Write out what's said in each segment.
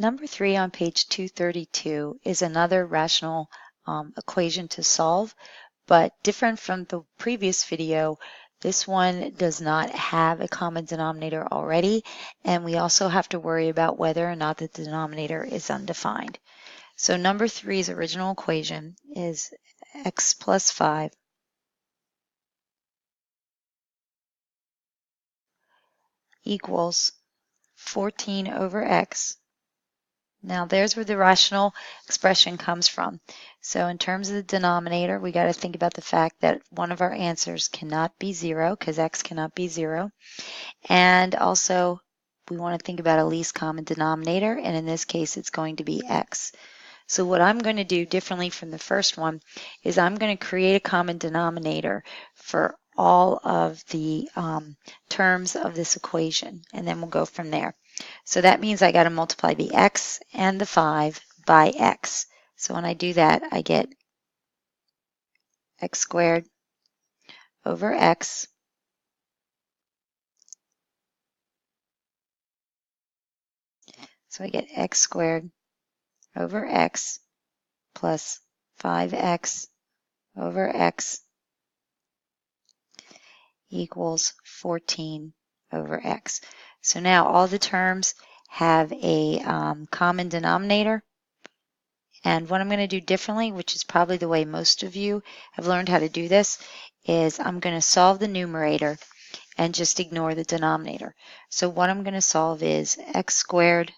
Number 3 on page 232 is another rational equation to solve, but different from the previous video. This one does not have a common denominator already, and we also have to worry about whether or not the denominator is undefined. So number 3's original equation is x plus 5 equals 14 over x. Now there's where the rational expression comes from. So in terms of the denominator, we got to think about the fact that one of our answers cannot be 0 because x cannot be 0. And also we want to think about a least common denominator, and in this case it's going to be x. So what I'm going to do differently from the first one is I'm going to create a common denominator for all of the terms of this equation, and then we'll go from there. So that means I got to multiply the x and the 5 by x. So when I do that, I get x squared over x So I get x squared over x plus 5x over x equals 14 over x. So now all the terms have a common denominator. And what I'm going to do differently, which is probably the way most of you have learned how to do this, is I'm going to solve the numerator and just ignore the denominator. So what I'm going to solve is x squared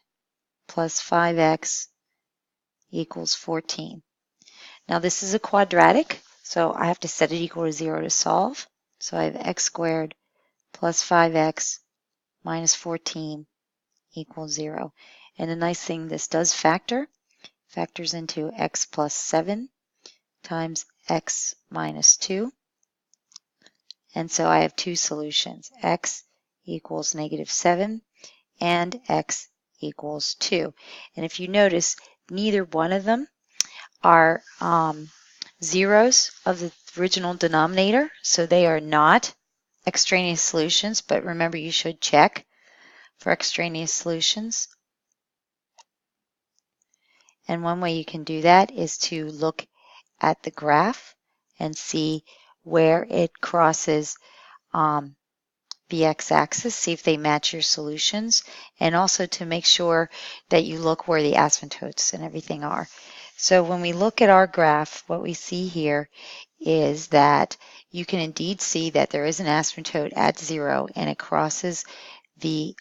plus 5x equals 14. Now this is a quadratic, so I have to set it equal to 0 to solve. So I have x squared plus 5x minus 14 equals 0. And the nice thing, this does factors into x plus 7 times x minus 2. And so I have two solutions, x equals negative 7 and x equals 2. And if you notice, neither one of them are zeros of the original denominator, so they are not extraneous solutions, but remember you should check for extraneous solutions. And one way you can do that is to look at the graph and see where it crosses the x-axis, see if they match your solutions, and also to make sure that you look where the asymptotes and everything are. So when we look at our graph, what we see here is that you can indeed see that there is an asymptote at 0 and it crosses the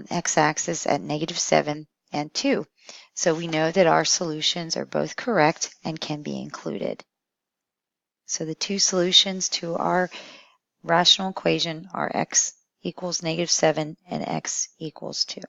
x-axis at negative 7 and 2. So we know that our solutions are both correct and can be included. So the two solutions to our rational equation are x equals negative 7 and x equals 2.